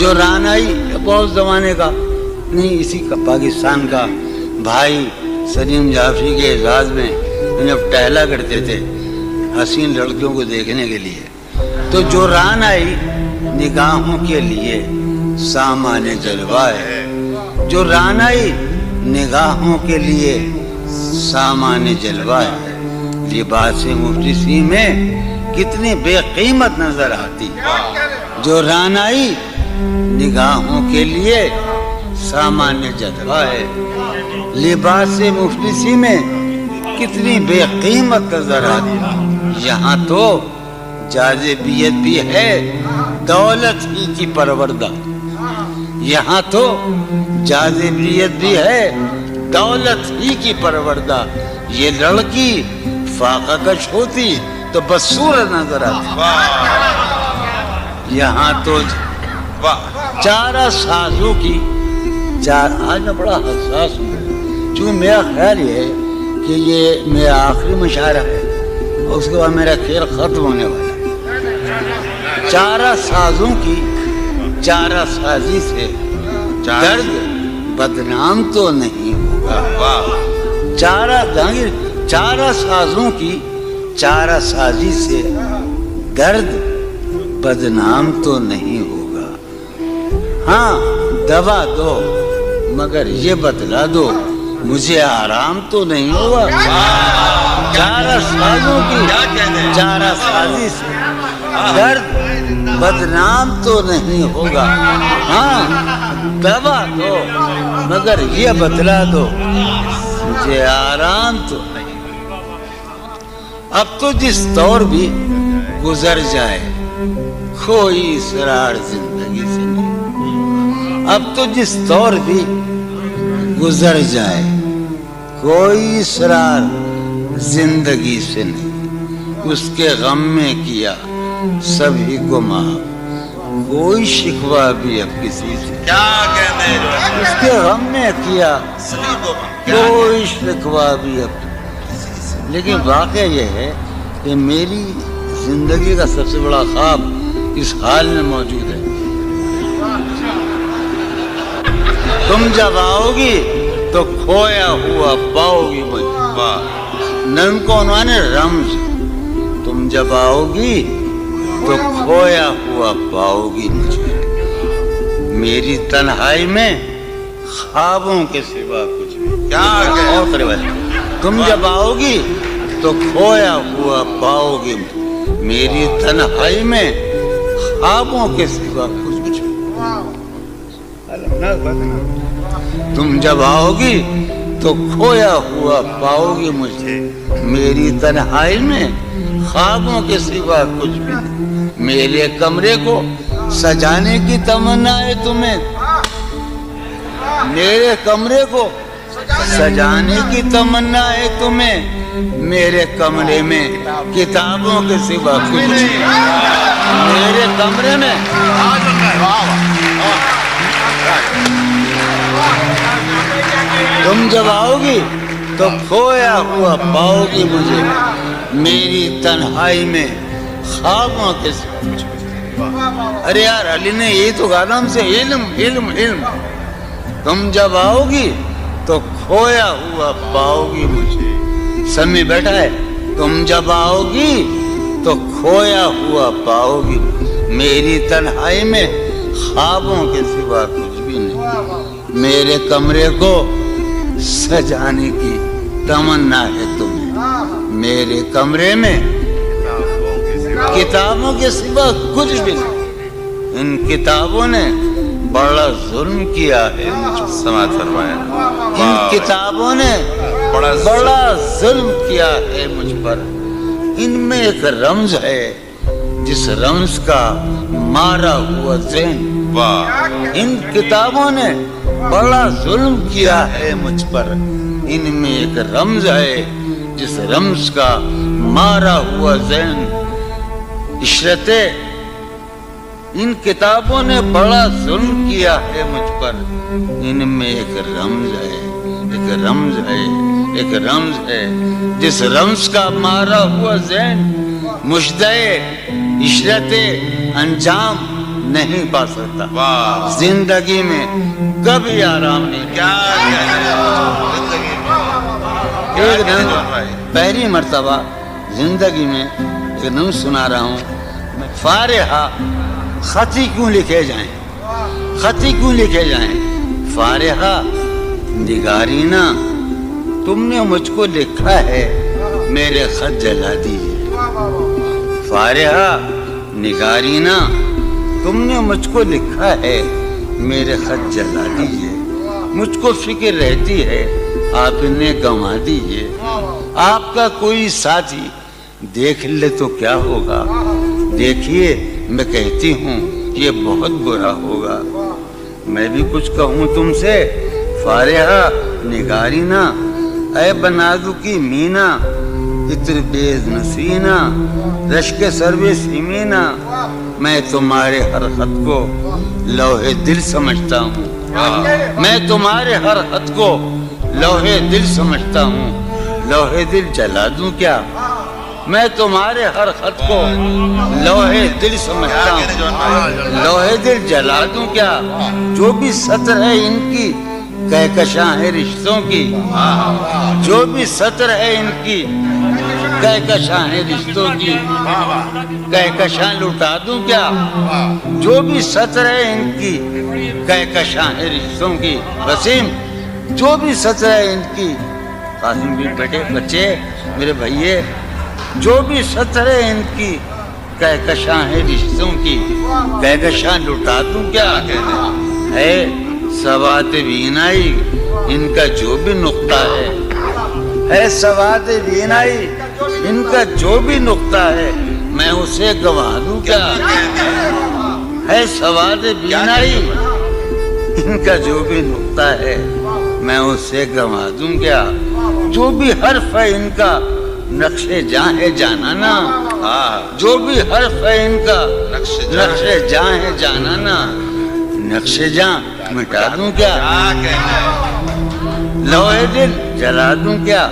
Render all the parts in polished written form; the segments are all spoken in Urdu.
جو رانائی بہت زمانے کا نہیں، اسی کا پاکستان کا بھائی سلیم جعفری کے اعزاز میں انہیں ٹہلا کرتے تھے حسین لڑکیوں کو دیکھنے کے لیے. تو جو رانائی نگاہوں کے لیے سامان جلوہ ہے، جو رانائی نگاہوں کے لیے سامان جلوہ ہے، لباس مفلسی میں کتنی بے قیمت نظر آتی. جو رانائی نگاہوں کے لیے سامان جلوہ ہے، لباس مفلسی میں کتنی بے قیمت نظر آتی. یہاں تو جاذبیت بھی ہے دولت ہی کی پروردہ، یہاں تو جاذبیت بھی ہے دولت ہی کی پروردہ. یہ لڑکی فاقہ کش ہوتی تو بدصورت نظر آتی. یہاں تو چارہ سازوں کی آج میں بڑا حساس ہوں، چونکہ میرا خیال یہ ہے کہ یہ میرا آخری مشاعرہ ہے اور اس کے بعد میرا کھیل ختم ہونے والا ہے. چارہ سازوں کی چارہ سازی سے درد بدنام تو نہیں ہوگا. چارہ سازوں کی چارہ سازی سے درد بدنام تو نہیں ہوگا. ہاں دوا دو مگر یہ بتلا دو مجھے آرام تو نہیں ہوگا. چارہ سازوں کی چارہ سازی سے درد بدنام تو نہیں ہوگا. ہاں دوا دو مگر یہ بتلا دو مجھے آرام تو نہیں. اب تو جس دور بھی گزر جائے کوئی اسرار زندگی سے نہیں. اب تو جس دور بھی گزر جائے کوئی اسرار زندگی سے نہیں. اس کے غم میں کیا سبھی کو معاف، کوئی شکوہ بھی اب کسی سے کیا کہنے. اس کے غم میں کیا کوئی شکوہ بھی اب. لیکن واقعہ یہ ہے کہ میری زندگی کا سب سے بڑا خواب اس حال میں موجود ہے. تم جب آؤ گی تو کھویا ہوا پاؤ گی مجھے. نن کو عنوان ہے رمز. تم جب آؤ گی تو کھویا ہوا پاؤ گی مجھے. میری تنہائی میں خوابوں کے سوا کچھ بھی. کیا تم جب آؤ گی تو کھویا ہوا پاؤ گی میری تنہائی میں خوابوں کے سوا کچھ بھی. تم جب آؤ گی تو کھویا ہوا پاؤ گی مجھے میری تنہائی میں خوابوں کے سوا کچھ بھی. میرے کمرے کو سجانے کی تمنا ہے تمہیں، میرے کمرے کو سجانے کی تمنا ہے تمہیں. میرے کمرے میں کتابوں کے سوا کچھ نہیں. میرے کمرے میں تم جب آؤ گی تو کھویا ہوا پاؤ گی مجھے میری تنہائی میں خوابوں کے سوا کچھ. ارے یار علی نے یہی تو کہا ہم سے علم علم علم. تم جب آؤ گی تو کھویا ہوا پاؤ گی مجھے. سمی بیٹھا ہے. تم جب آؤ گی تو کھویا ہوا پاؤ گی میری تنہائی میں خوابوں کے سوا کچھ بھی نہیں. میرے کمرے کو سجانے کی تمنا ہے تمہیں، میرے کمرے میں کتابوں کے سوا کچھ بھی نہیں. ان کتابوں نے بڑا ظلم کیا ہے مجھ پر. سماعت فرمائیں. ان کتابوں نے بڑا ظلم کیا ہے مجھ پر. ان میں ایک رمز ہے جس رمز کا مارا ہوا ذہن. ان کتابوں نے بڑا ظلم کیا ہے مجھ پر. ان میں ایک رمز ہے جس رمز کا مارا ہوا ذہن. عشرت ان کتابوں نے بڑا ظلم کیا ہے مجھ پر. ان میں ایک رمز ہے، ایک رمز ہے، ایک رمز ہے جس رمز کا مارا ہوا ذہن مجدے عشرت انجام نہیں پا سکتا. زندگی میں کبھی آرام نہیں. کیا ایک دن پہلی مرتبہ زندگی میں ایک دن سنا رہا ہوں. فارحہ خطی کیوں لکھے جائیں, خطی کیوں لکھے جائیں. فارحہ نگارینا تم نے مجھ کو لکھا ہے, میرے خط جلا دیجیے. فارحہ نگارینا تم نے مجھ کو لکھا ہے, میرے خط جلا دیجیے. مجھ کو فکر رہتی ہے آپ انہیں گنوا دیجیے. آپ کا کوئی ساتھی دیکھ لے تو کیا ہوگا. دیکھیے میں کہتی ہوں یہ بہت برا ہوگا. میں بھی کچھ کہوں تم سے. فارحہ نگارینا اے بنادو کی مینا, اتر بیز نسینا رشک سروے سیمینا. میں تمہارے ہر خط کو لوہے دل سمجھتا ہوں. میں تمہارے ہر خط کو لوہے دل سمجھتا ہوں. لوہے دل جلا دوں کیا, میں تمہارے ہر خط کو لوہے دل سمجھتا ہوں. لوہے دل جلا دوں کیا, جو بھی سطر ہے ان کی کہکشاں ہے رشتوں کی. جو بھی سطر ہے ان کی کہکشاں ہے رشتوں کی. کہکشاں لٹا دوں کیا, جو بھی سطر ہے ان کی کہکشاں ہے رشتوں کی. وسیم جو بھی سطر ہے ان کی, قاسم بھی بیٹے بچے میرے بھائیے, جو بھی سطر ہے ان کی کہکشاں ہے رشتوں کی. کہکشاں لٹا دوں کیا ہے سوات بینائی ان کا جو بھی نقطہ ہے سوات بینائی ان کا جو بھی نقطہ ہے, میں اسے گوا دوں کیا. ہے سوات بینائی ان کا جو بھی نقطہ ہے, میں اسے گوا دوں کیا. جو بھی حرف ہے ان کا نقش جاں ہے جانانا. جو بھی حرف ہے ان کا نقش جاں ہے جانانا. نقش جاں مٹا دوں کیا, لوہے دل جلا دوں کیا.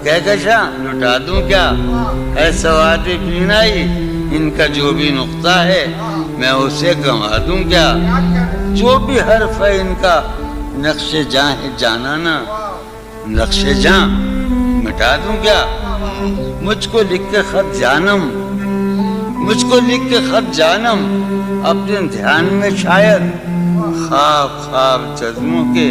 کہکشاں لٹا دوں کیا. اے سواد بینائی ان کا جو بھی نقطہ ہے, میں اسے گنوا دوں کیا. جو بھی حرف ہے ان کا نقش جاں ہے جانانا. نقش جاں مٹا دوں کیا. مجھ کو لکھ کے خط جانم, مجھ کو لکھ کے خط جانم اپنے دھیان میں شاید. خواب خواب جذبوں کے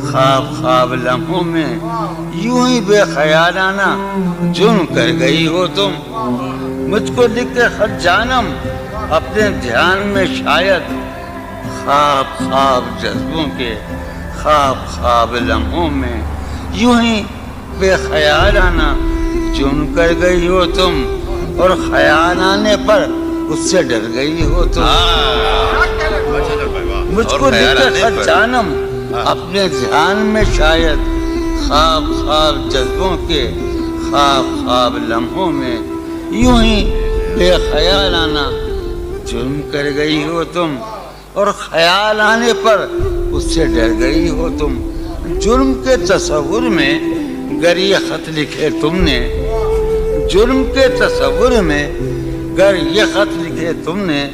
خواب خواب لمحوں میں یوں ہی بے خیالانہ جرم کر گئی ہو تم. مجھ کو لکھ کے خط جانم اپنے دھیان میں شاید. خواب خواب جذبوں کے خواب خواب لمحوں میں یوں ہی بے خیالانہ جرم کر گئی ہو تم. اور خیال آنے پر اس سے ڈر گئی ہو تم. مجھ کو لکھ کے خط جانم اپنے دھیان میں شاید. خواب خواب جذبوں کے خواب خواب لمحوں میں یوں ہی بے خیالانہ جرم کر گئی ہو تم. اور خیال آنے پر اس سے ڈر گئی ہو تم. جرم کے تصور میں گر یہ خط لکھے تم نے, جرم کے تصور میں گر یہ خط لکھے تم نے,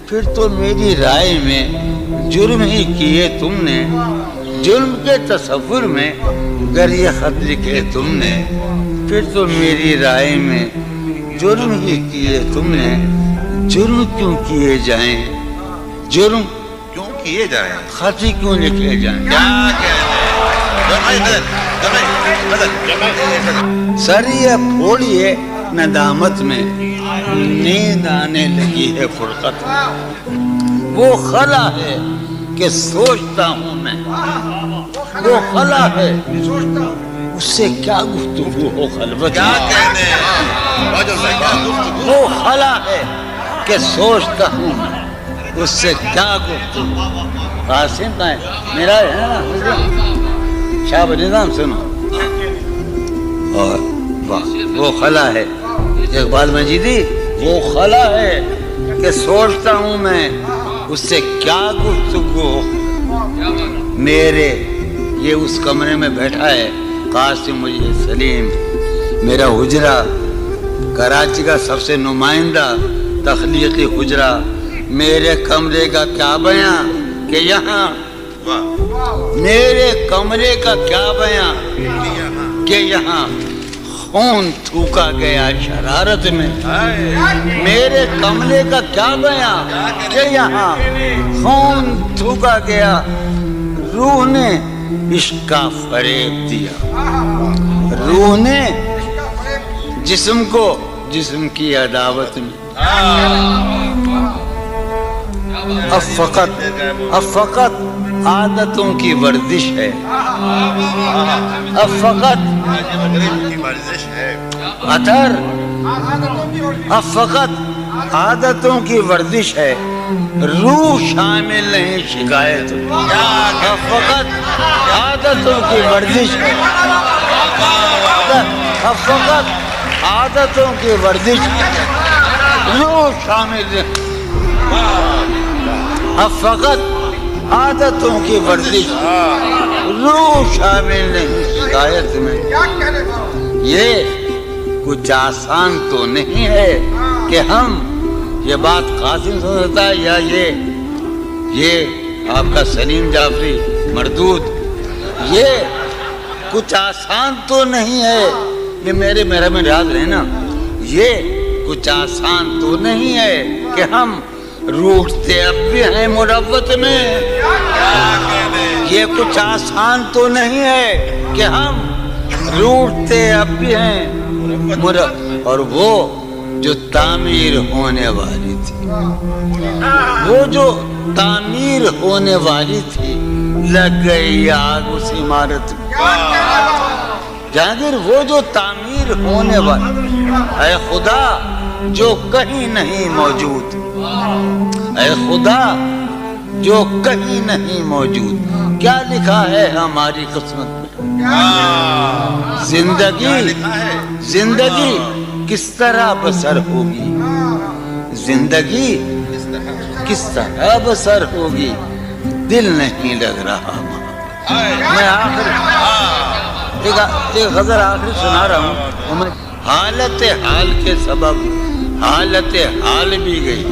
پھر تو میری رائے میں جرم ہی کیے تم نے. جرم کے تصور میں گر یہ خط لکھے تم نے, پھر تو میری رائے میں جرم ہی کیے تم نے. جرم کیوں کیے جائیں, جرم کیوں کیے جائیں, خط ہی کیوں لکھے جائیں. سر یہ پھوڑیے ندامت میں, نیند آنے لگی ہے فرقت میں. وہ خلا ہے کہ سوچتا ہوں میں, وہ خلا ہے اس سے کیا گفتگو ہو خلوت میں. وہ خلا ہے کہ سوچتا ہوں میں, اس سے کیا گفتگو. قاسم کا ہے میرا ہے نا, شاہ نظام سنو. اور وہ خلا ہے اقبال مجیدی, وہ خلا ہے کہ سوچتا ہوں میں, اس سے کیا گفتگو. میرے یہ اس کمرے میں بیٹھا ہے قاسم مجید سلیم, میرا حجرہ کراچی کا سب سے نمائندہ تخلیقی حجرہ, میرے کمرے کا کیا بیاں کہ یہاں، میرے کمرے کا کیا بیاں کہ یہاں خون تھوکا گیا شرارت میں، میرے کمرے کا کیا بیاں کہ یہاں خون تھوکا گیا، روح نے عشق کا فریب دیا، روح نے جسم کو جسم کی عداوت میں، اب فقط عادتوں کی ورزش ہے، اب فقط اتر، اب فقط عادتوں کی ورزش ہے، روح شامل نہیں شکایت، اب فقط عادتوں کی ورزش ہے، اب فقط عادتوں کی ورزش ہے، روح شامل نہیں، اب فقط عادتوں کی ورزش، روح شامل نہیں شکایت میں، یہ کچھ آسان تو نہیں ہے کہ ہم، یہ بات قاسم سمجھتا ہے یا یہ آپ کا سلیم جعفری مردود، یہ کچھ آسان تو نہیں ہے، یہ میرے میں یاد رہنا، یہ کچھ آسان تو نہیں ہے کہ ہم روٹتے اب بھی ہیں مروت میں، یہ کچھ آسان تو نہیں ہے کہ ہم روٹتے اب بھی ہیں مروت، اور وہ جو تعمیر ہونے والی تھی، وہ جو تعمیر ہونے والی تھی، لگ گئی آگ اس عمارت میں، جہانگیر وہ جو تعمیر ہونے والی، اے خدا جو کہیں نہیں موجود، اے خدا جو کہیں نہیں موجود، کیا لکھا ہے ہماری قسمت میں، زندگی کس طرح بسر ہوگی، زندگی کس طرح بسر ہوگی، دل نہیں لگ رہا، میں ایک غزل آخری سنا رہا ہوں، حالت حال کے سبب حالت حال بھی گئی،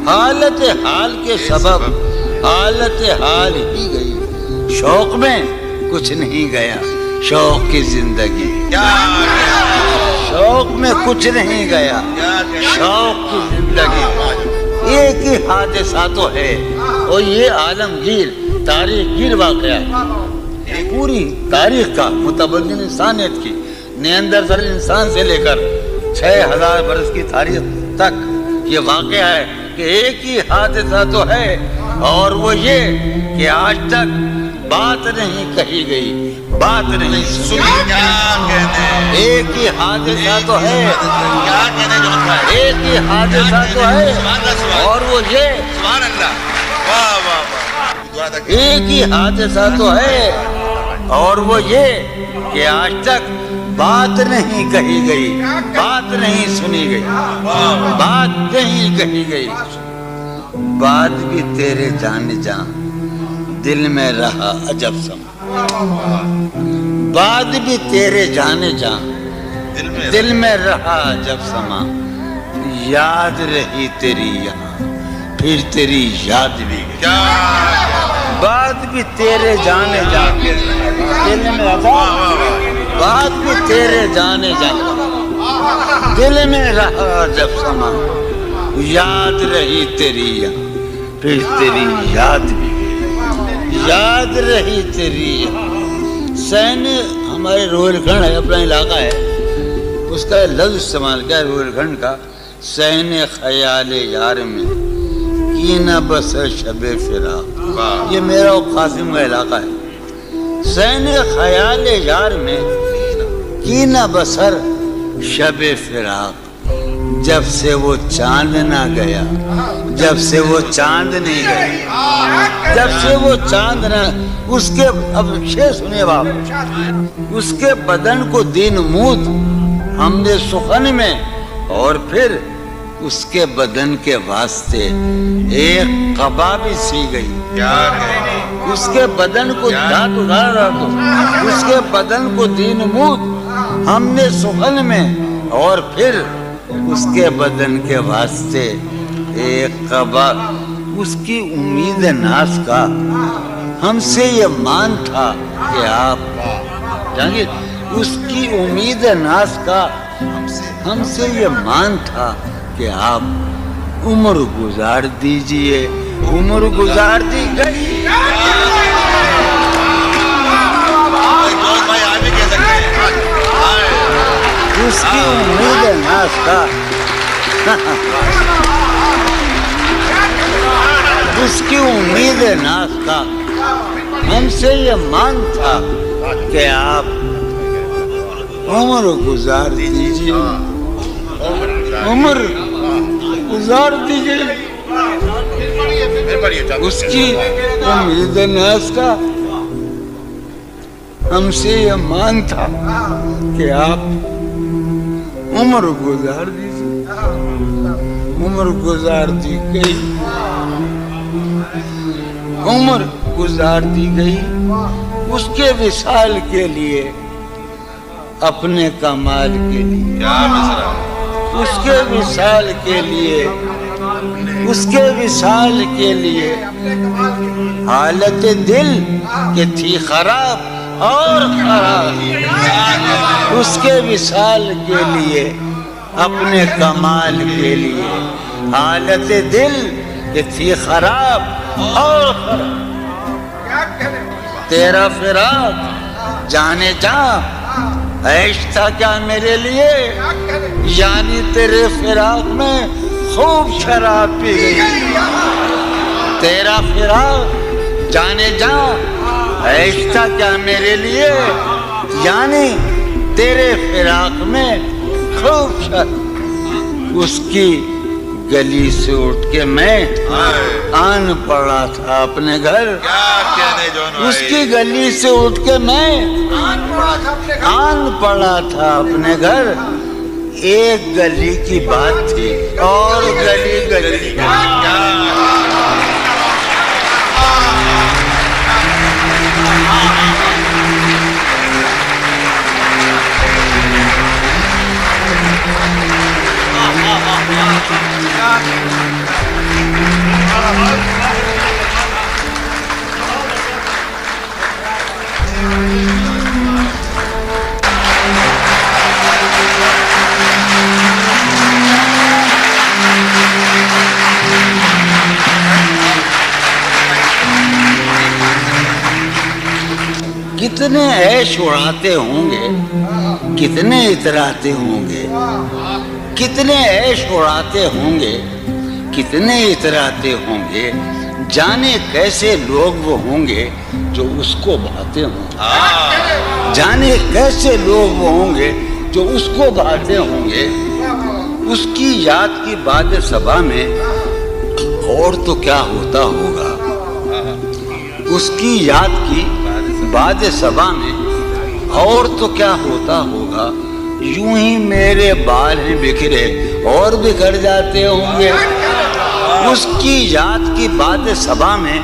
حالت حال کے سبب حالت حال ہی گئی، شوق میں کچھ نہیں گیا، شوق کی زندگی، شوق میں کچھ نہیں گیا، شوق کی زندگی، ایک ہی حادثہ تو ہے، اور یہ عالمگیر تاریخ گیر واقعہ ہے، پوری تاریخ کا متبدل انسانیت کی، نیاندرتال انسان سے لے کر 6000 برس کی تاریخ تک یہ واقعہ ہے کہ ایک ہی حادثہ تو ہے، اور وہ یہ کہ آج تک بات نہیں کہی گئی، بات نہیں سنی، ایک ہی حادثہ تو ہے، ایک ہی حادثہ تو ہے، اور وہ یہ ایک ہی حادثہ تو ہے، اور وہ یہ کہ آج تک بات نہیں کہی گئی، بات نہیں سنی گئی، بات نہیں کہی گئی، بات بھی تیرے جان جان دل میں رہا عجب سما، بات بھی تیرے جان جان دل میں رہا عجب سما، یاد رہی تیری یہاں پھر تیری یاد بھی گئی، بات بھی تیرے جانے جان دل میں رہا، بات بھی تیرے جانے جان دل میں رہا جب سما، یاد رہی تیری یہاں پھر تیری یاد بھی گئی، یاد رہی تیری یہاں، سین ہمارے روہیل کھنڈ ہے، اپنا علاقہ ہے، اس کا لفظ استعمال کیا روہیل کھنڈ کا، سین خیال یار میں کی نہ بسر شب فراق، یہ میرا و قاسم کا علاقہ ہے، سین خیال یار میں کی نہ بسر شب فراق، جب سے وہ چاند نہ گیا، جب سے وہ چاند نہیں گیا، جب سے وہ چاند نہ، اس کے اب شعر سنیے باپ، اس کے بدن کو دین مود ہم نے سخن میں، اور پھر اس کے بدن کے واسطے ایک قبا بھی سی گئی، اس کے بدن کو دھات اٹھا رہا تو اس کے بدن کو دین مود ہم نے سخن میں، اور پھر اس کے بدن کے واسطے ایک قبا اس کی امید ناز کا ہم سے یہ مان تھا کہ آپ جانگیر اس کی امید ناز کا ہم سے یہ مان تھا کہ آپ عمر گزار دیجئے عمر گزار دی گئی اس کی امید ناز کا اس کی امید ناز کا ہم سے یہ مان تھا کہ آپ عمر گزار دیجئے عمر گزار دیجئے اس کی امید ناز کا ہم سے یہ مان تھا کہ آپ عمر گزار دیجئے عمر گزار دی گئی عمر گزار دی گئی اس کے وصال کے لیے اپنے کمال کے لیے اس کے وصال کے لیے اس کے وصال کے لیے حالت دل کہ تھی خراب اور خراب اس کے وصال کے لیے اپنے کمال کے لیے حالت دل کہ تھی خراب اور خراب تیرا فراق جانے جا عیش تھا کیا میرے لیے یعنی تیرے فراق میں خوب شراب پی گئی تیرا فراق جانے جا عیش تھا کیا میرے لیے یعنی تیرے فراق میں خوب شراب اس کی گلی سے اٹھ کے میں آن پڑا تھا اپنے گھر اس کی گلی سے اٹھ کے میں آن پڑا تھا اپنے گھر ایک گلی کی بات تھی اور گلی گلی کتنے عیش اڑاتے ہوں گے کتنے اتراتے ہوں گے کتنے عیش اڑاتے ہوں گے کتنے اتراتے ہوں گے جانے کیسے لوگ وہ ہوں گے جو اس کو بھاتے ہوں جانے کیسے لوگ وہ ہوں گے جو اس کو بھاتے ہوں گے اس کی یاد کی باد صبا میں اور تو کیا ہوتا ہوگا اس کی یاد کی باد صبا میں اور تو کیا ہوتا ہوگا یوں ہی میرے بال ہیں بکھرے اور بکھر جاتے ہوں گے اس کی یاد کی باد صبا میں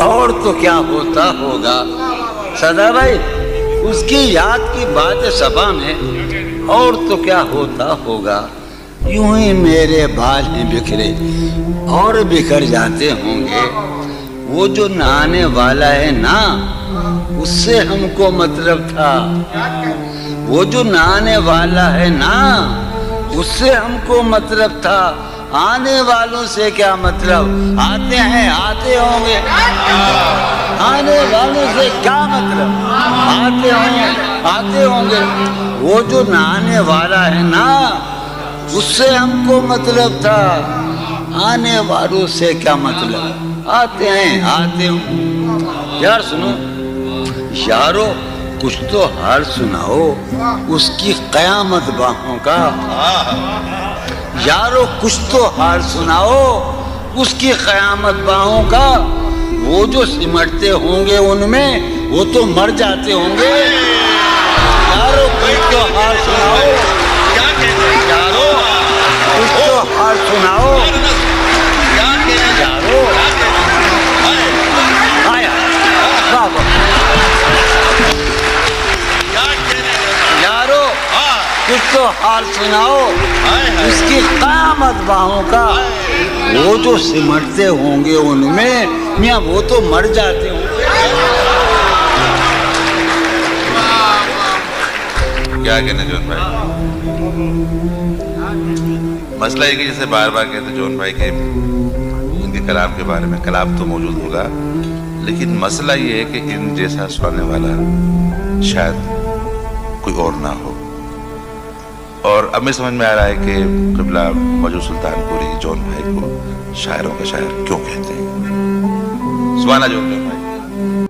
اور تو کیا ہوتا ہوگا صدا بھائی اس کی یاد کی باد صبا میں اور تو کیا ہوتا ہوگا یوں ہی میرے بال ہیں بکھرے اور بکھر جاتے ہوں گے وہ جو نہانے والا ہے نا اس سے ہم کو مطلب تھا وہ جو نہانے والا ہے نا اس سے ہم کو مطلب تھا آنے والوں سے کیا مطلب آتے ہیں آتے ہوں گے آنے والوں سے کیا مطلب آتے ہوں گے وہ جو نہانے والا ہے نا اس سے ہم کو مطلب تھا آنے والوں سے کیا مطلب آتے ہیں آتے ہوں یار سنو یارو کچھ تو حال سناؤ اس کی قیامت باہوں کا یارو کچھ تو حال سناؤ اس کی قیامت باہوں کا وہ جو سمٹتے ہوں گے ان میں وہ تو مر جاتے ہوں گے یارو کچھ تو حال سناؤ یارو کچھ تو حال سناؤ یارو یارو کچھ تو حال سناؤ اس کی قیامت باہوں کا وہ جو سمٹتے ہوں گے ان میں میاں وہ تو مر جاتے ہوں گے. کیا کہنا جون بھائی؟ مسئلہ یہ کہ جیسے بار بار کہتے جون بھائی کہ ان کے کلام کے بارے میں، کلام تو موجود ہوگا لیکن مسئلہ یہ ہے کہ ان جیسا سنانے والا شاید کوئی اور نہ ہو. اور اب میں سمجھ میں آ رہا ہے کہ قبلہ موجود سلطان پوری جون بھائی کو شاعروں کا شاعر کیوں کہتے ہیں. سبحان اللہ جون بھائی.